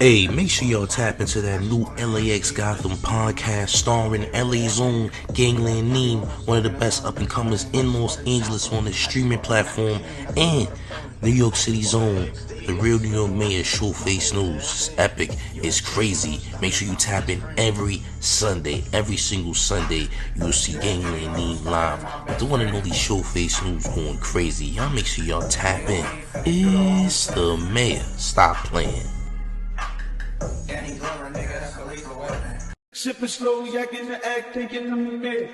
Hey, make sure y'all tap into that new LAX Gotham podcast starring LA's own Gangland Neem, one of the best up and comers in Los Angeles on the streaming platform, and New York City's own, the real New York mayor, Showface News. It's epic, it's crazy. Make sure you tap in every Sunday, every single Sunday. You'll see Gangland Neem live with the one and only Showface News going crazy. Y'all make sure y'all tap in. It's the mayor. Stop playing. Sipping slow, yak in the act, thinking I'm mad.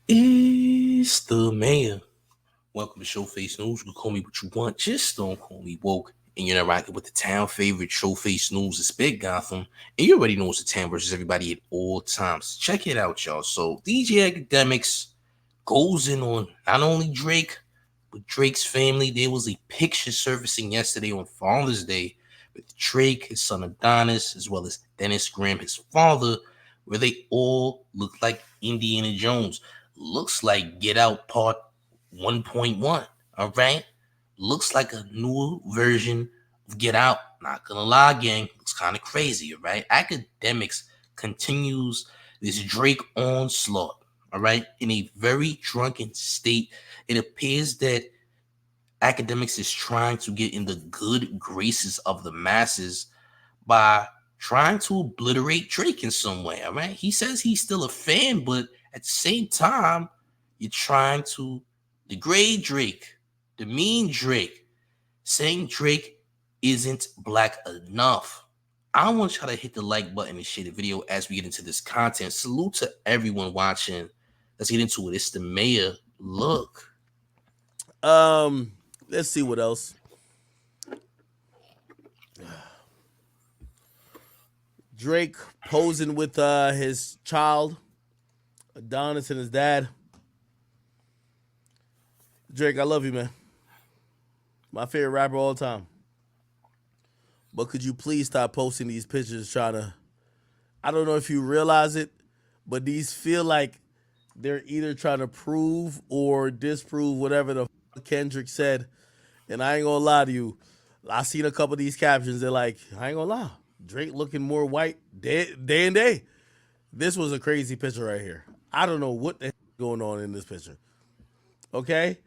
It's the mayor. Welcome to Showface News. You can call me what you want, just don't call me woke. And you're not rocking with the town favorite Showface News. It's Big Gotham, and you already know it's the town versus everybody at all times. Check it out, y'all. So DJ Akademiks goes in on not only Drake, but Drake's family. There was a picture surfacing yesterday on Father's Day with Drake, his son Adonis, as well as Dennis Graham, his father, where they all look like Indiana Jones. Looks like Get Out Part 1.1. All right? Looks like a new version of Get Out. Not gonna lie, gang. Looks kind of crazy, all right? Akademiks continues this Drake onslaught, all right? In a very drunken state. It appears that Akademiks is trying to get in the good graces of the masses by trying to obliterate Drake in some way. All right. He says he's still a fan, but at the same time, you're trying to degrade Drake, demean Drake, saying Drake isn't black enough. I want y'all to hit the like button and share the video as we get into this content. Salute to everyone watching. Let's get into it. It's the mayor. Look. Let's see what else. Drake posing with his child, Adonis, and his dad. Drake, I love you, man. My favorite rapper all the time. But could you please stop posting these pictures trying to, I don't know if you realize it, but these feel like they're either trying to prove or disprove whatever the Kendrick said. And I ain't gonna lie to you, I seen a couple of these captions. They're like, I ain't gonna lie, Drake looking more white day and day. This was a crazy picture right here. I don't know what the heck is going on in this picture. Okay,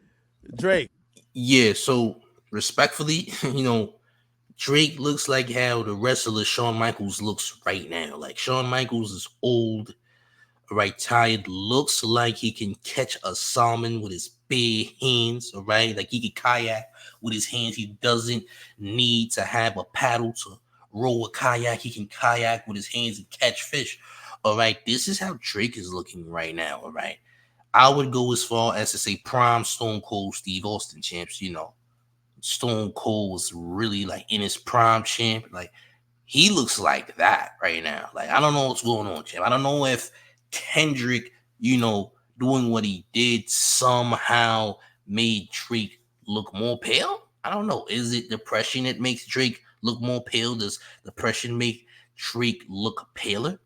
Drake. Yeah, so respectfully, Drake looks like how the wrestler Shawn Michaels looks right now. Like Shawn Michaels is old, right, tired, looks like he can catch a salmon with his bare hands, all right? Like he can kayak with his hands. He doesn't need to have a paddle to row a kayak. He can kayak with his hands and catch fish, all right? This is how Drake is looking right now, all right? I would go as far as to say prime Stone Cold Steve Austin champs, Stone Cold was really like in his prime champ. Like he looks like that right now. Like I don't know what's going on, champ. I don't know if Kendrick, doing what he did somehow made Drake look more pale. I don't know. Is it depression that makes Drake look more pale? Does depression make Drake look paler?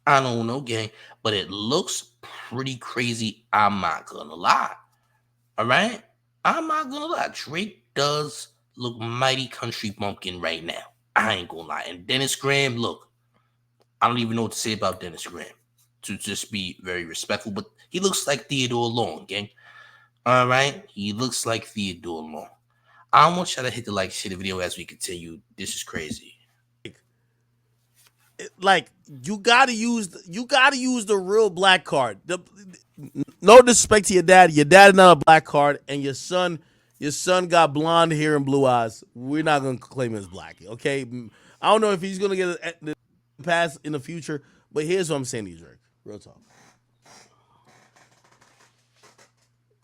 I don't know, gang, but it looks pretty crazy. I'm not gonna lie. All right? I'm not gonna lie. Drake does look mighty country bumpkin right now. I ain't gonna lie. And Dennis Graham, look, I don't even know what to say about Dennis Graham, to just be very respectful, but he looks like Theodore Long, gang. All right? He looks like Theodore Long. I want y'all to hit the like, share the video as we continue. This is crazy. Like you gotta use the real black card. No disrespect to your dad. Your dad is not a black card, and your son got blonde hair and blue eyes. We're not gonna claim him as black. Okay, I don't know if he's gonna get a pass in the future, but here's what I'm saying to you, Drake. Real talk,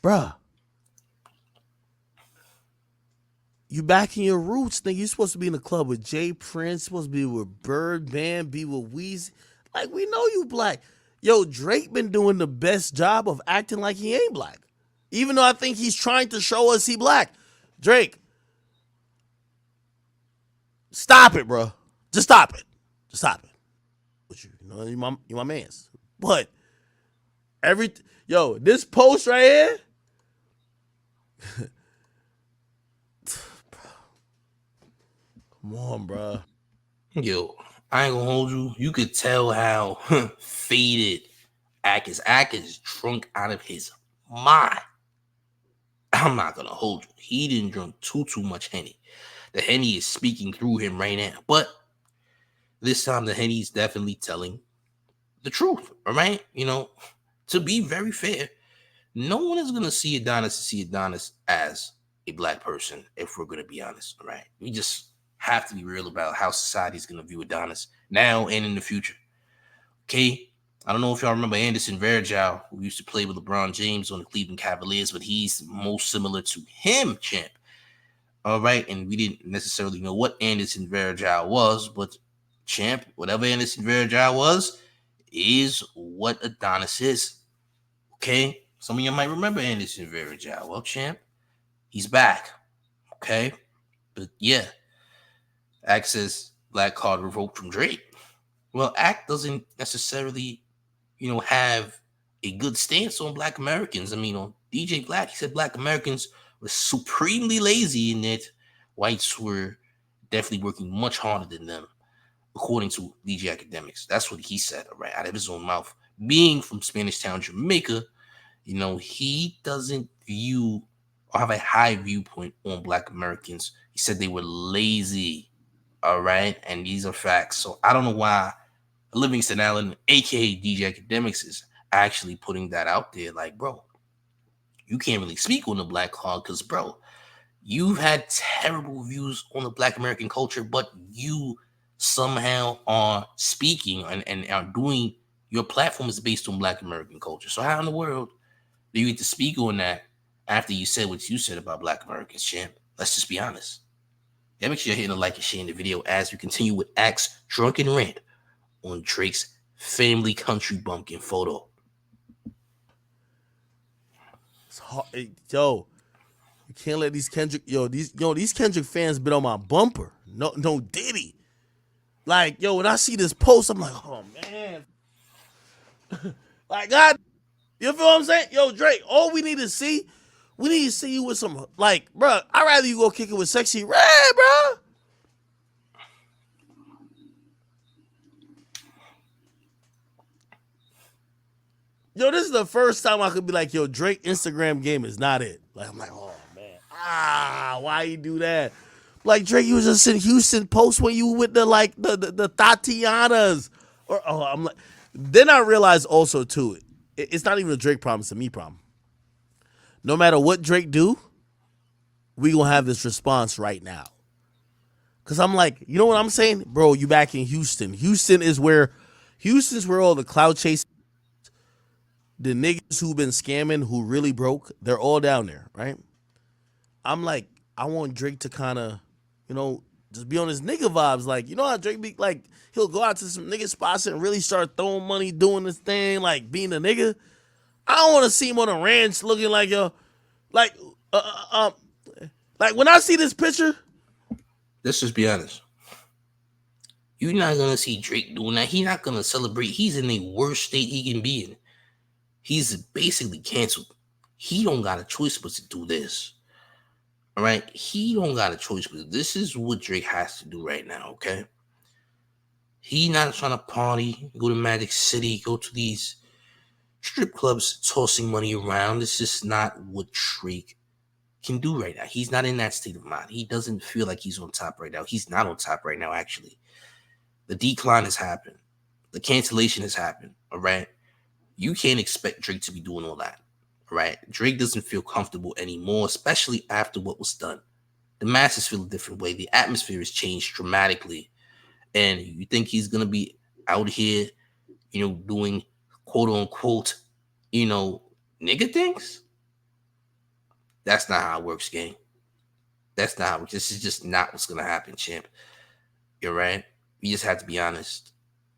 bruh. You back in your roots, nigga. You're supposed to be in the club with Jay Prince, supposed to be with Birdman, be with Weezy. Like, we know you black. Yo, Drake been doing the best job of acting like he ain't black. Even though I think he's trying to show us he black. Drake, stop it, bro. Just stop it. Just stop it. You're my mans. But this post right here, Come on, bro. Yo, I ain't gonna hold you. You could tell how faded Ack is drunk out of his mind. I'm not gonna hold you. He didn't drink too much Henny. The Henny is speaking through him right now. But this time the Henny is definitely telling the truth. All right? To be very fair, no one is gonna see Adonis as a black person, if we're gonna be honest. All right. We just have to be real about how society is gonna view Adonis now and in the future. Okay. I don't know if y'all remember Anderson Varejao, who used to play with LeBron James on the Cleveland Cavaliers, but he's most similar to him, champ. All right. And we didn't necessarily know what Anderson Varejao was, but champ, whatever Anderson Varejao was, is what Adonis is. Okay. Some of you might remember Anderson Varejao. Well, champ, he's back. Okay. But yeah, Access black card revoked from Drake. Well, Act doesn't necessarily have a good stance on Black Americans. I mean, on DJ Black, he said Black Americans were supremely lazy and that whites were definitely working much harder than them, according to DJ Academics. That's what he said, right, out of his own mouth. Being from Spanish Town, Jamaica, he doesn't view or have a high viewpoint on Black Americans. He said they were lazy, all right? And these are facts. So I don't know why Livingston Allen, aka DJ Academics, is actually putting that out there. Like, bro, you can't really speak on the black card because, bro, you've had terrible views on the Black American culture, but you somehow are speaking and are doing your platform is based on Black American culture. So how in the world do you get to speak on that after you said what you said about Black Americans, champ? Let's just be honest. Yeah, make sure you're hitting the like and sharing the video as we continue with Axe Drunken Rant on Drake's family country bumpkin photo. It's hard. Yo, you can't let these Kendrick, these Kendrick fans been on my bumper. No Diddy. Like, when I see this post, I'm like, oh man. Like, God, you feel what I'm saying? Yo, Drake, all we need to see you with some, like, bro, I'd rather you go kick it with Sexy Red, bro. Yo, this is the first time I could be like, yo, Drake Instagram game is not it. Like, I'm like, oh man, why you do that? Like, Drake, you was just in Houston post when you with the Tatianas, or I'm like, then I realized also too, it's not even a Drake problem, it's a me problem. No matter what Drake do, we gonna have this response right now. Cause I'm like, you know what I'm saying, bro? You back in Houston. Houston's where all the cloud chasing. The niggas who been scamming, who really broke, they're all down there, right? I'm like, I want Drake to kind of, just be on his nigga vibes. Like, you know how Drake be like, he'll go out to some nigga spots and really start throwing money, doing this thing, like being a nigga. I don't want to see him on a ranch looking like, like, like when I see this picture. Let's just be honest. You're not going to see Drake doing that. He's not going to celebrate. He's in the worst state he can be in. He's basically canceled. He don't got a choice but to do this. All right? He don't got a choice but this is what Drake has to do right now, okay? He not trying to party, go to Magic City, go to these strip clubs, tossing money around. This is not what Drake can do right now. He's not in that state of mind. He doesn't feel like he's on top right now. He's not on top right now, actually. The decline has happened. The cancellation has happened, all right? You can't expect Drake to be doing all that, right? Drake doesn't feel comfortable anymore, especially after what was done. The masses feel a different way. The atmosphere has changed dramatically. And you think he's going to be out here, doing quote unquote, nigga things? That's not how it works, gang. That's not how it works. This is just not what's going to happen, champ. You're right. We just have to be honest.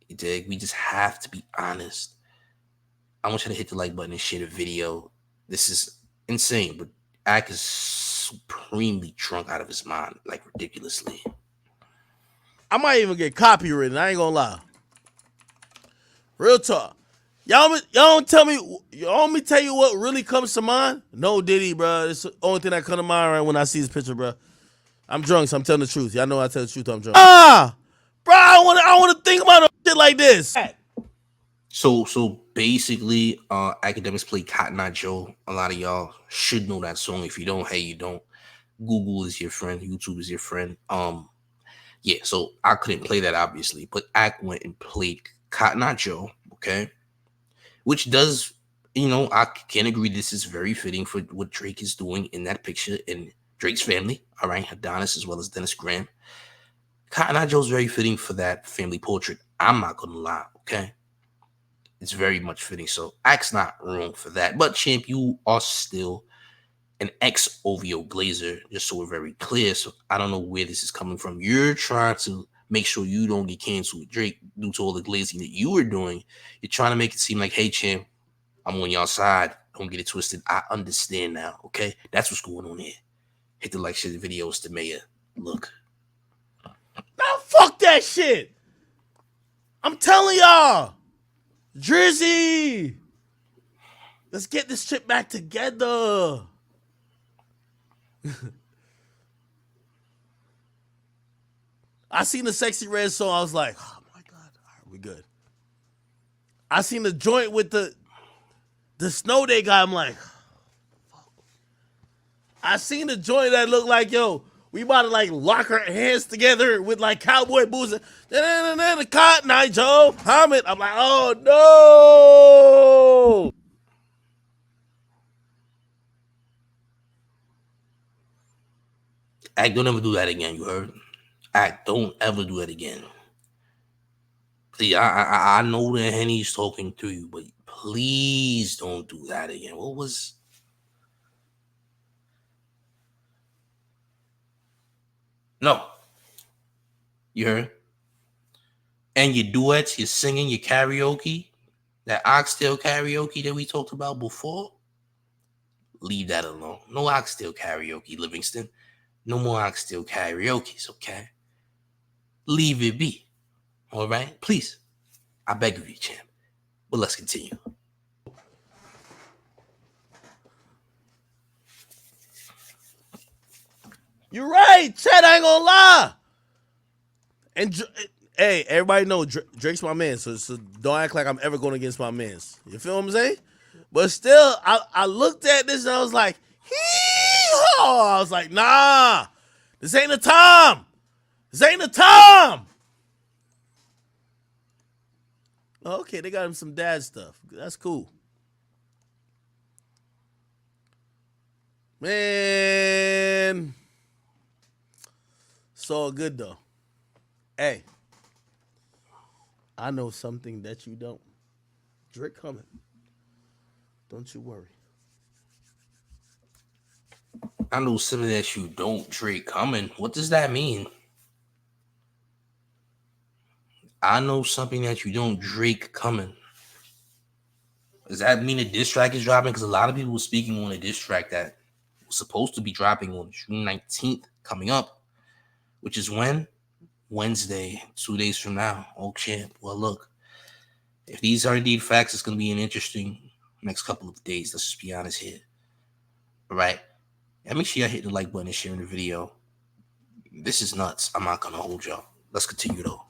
You dig? We just have to be honest. I want you to hit the like button and share the video. This is insane, but Ack is supremely drunk out of his mind, like ridiculously. I might even get copywritten. I ain't gonna lie. Real talk. Y'all don't tell me. You want me to tell you what really comes to mind? No Diddy, bro. It's the only thing that comes to mind right when I see this picture, bro. I'm drunk, so I'm telling the truth. Y'all know I tell the truth. I'm drunk. Bro, I want to think about shit like this. So basically, Academics play Cotton Eye Joe. A lot of y'all should know that song. If you don't, hey, you don't. Google is your friend. YouTube is your friend. Yeah. So I couldn't play that obviously, but Ack went and played Cotton Eye Joe. Okay, which does, I can agree this is very fitting for what Drake is doing in that picture in Drake's family. All right, Adonis as well as Dennis Graham. Cotton Eye Joe's very fitting for that family portrait. I'm not gonna lie. Okay, it's very much fitting. So Axe not wrong for that. But champ, you are still an ex OVO Blazer, just so we're very clear. So I don't know where this is coming from. You're trying to make sure you don't get canceled with Drake due to all the glazing that you were doing. You're trying to make it seem like, hey champ, I'm on your side. Don't get it twisted. I understand now. Okay, that's what's going on here. Hit the like, share the videos to Mayor. Look. Now fuck that shit. I'm telling y'all. Drizzy, let's get this shit back together. I seen the Sexy Red song. I was like, oh my God, all right, we good. I seen the joint with the Snow Day guy. I'm like, fuck. I seen the joint that looked like, yo, we about to like lock our hands together with like cowboy boots. And the Cotton Eye Joe, Hamid. I'm like, oh no. Act, don't ever do that again. You heard? Act, don't ever do that again. Please, I know that Henny's talking to you, but please don't do that again. What was? No. You heard? And your duets, your singing, your karaoke, that oxtail karaoke that we talked about before, leave that alone. No oxtail karaoke, Livingston. No more oxtail karaoke's, okay? Leave it be. All right? Please. I beg of you, champ. But let's continue. You're right, Chad. I ain't gonna lie. And hey, everybody know Drake's my man, so don't act like I'm ever going against my mans. You feel what I'm saying? But still, I looked at this and I was like, hee-haw. I was like, nah, this ain't the time. This ain't the time. Okay, they got him some dad stuff. That's cool. Man. It's all good though. Hey, I know something that you don't. Drake coming. Don't you worry. I know something that you don't, Drake coming. What does that mean? I know something that you don't, Drake coming. Does that mean a diss track is dropping? Because a lot of people were speaking on a diss track that was supposed to be dropping on June 19th coming up, which is when? Wednesday, 2 days from now. Oh, champ. Well, look, if these are indeed facts, it's going to be an interesting next couple of days. Let's just be honest here. All right. And make sure y'all hit the like button and sharing the video. This is nuts. I'm not going to hold y'all. Let's continue, though.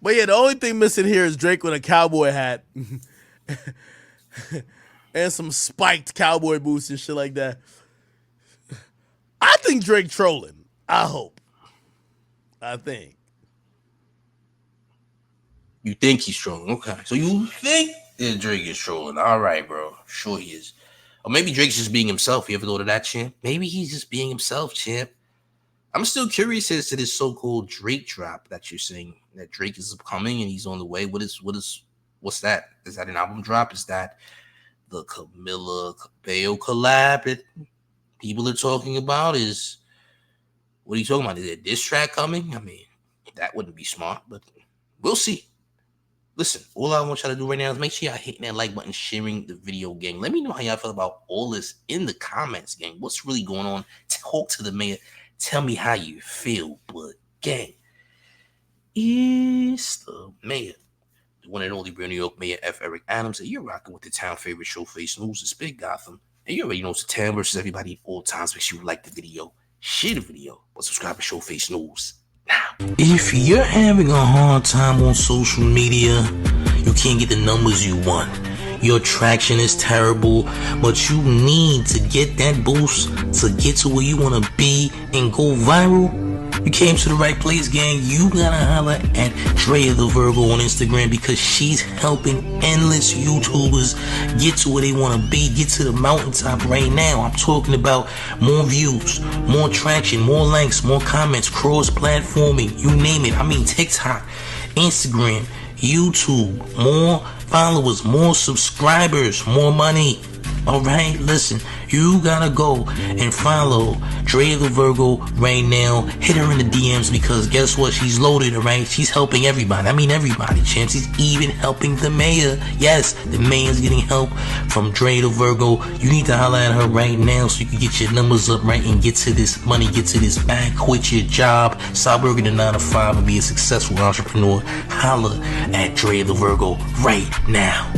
But yeah, the only thing missing here is Drake with a cowboy hat and some spiked cowboy boots and shit like that. I think Drake trolling. I hope. I think. You think he's trolling. Okay. So you think that Drake is trolling. All right, bro. Sure he is. Or maybe Drake's just being himself. You ever thought of that, champ? Maybe he's just being himself, champ. I'm still curious as to this so-called Drake drop that you're saying that Drake is coming and he's on the way. What's that? Is that an album drop? Is that the Camila Cabello collab that people are talking about? What are you talking about? Is there a diss track coming? I mean, that wouldn't be smart, but we'll see. Listen, all I want y'all to do right now is make sure y'all hitting that like button, sharing the video, gang. Let me know how y'all feel about all this in the comments, gang. What's really going on? Talk to the mayor. Tell me how you feel, but gang, it's the mayor. the one and only real New York Mayor F. Eric Adams, and you're rocking with the town favorite Showface News. It's Big Gotham. And you already know it's the town versus everybody at all times. Make sure you like the video, share the video, but subscribe to Showface News now. If you're having a hard time on social media, you can't get the numbers you want, your traction is terrible, but you need to get that boost to get to where you want to be and go viral, you came to the right place, gang. You gotta holler at Drea the Virgo on Instagram because she's helping endless YouTubers get to where they want to be, get to the mountaintop right now. I'm talking about more views, more traction, more likes, more comments, cross-platforming, you name it. I mean TikTok, Instagram, YouTube, more followers, more subscribers, more money. Alright, listen, you gotta go and follow Drea the Virgo right now. Hit her in the DMs because guess what? She's loaded, alright? She's helping everybody. I mean everybody, champ. She's even helping the mayor. Yes, the mayor's getting help from Drea the Virgo. You need to holler at her right now so you can get your numbers up, right? And get to this money, get to this bag, quit your job, stop working a 9 to 5 and be a successful entrepreneur. Holler at Drea the Virgo right now.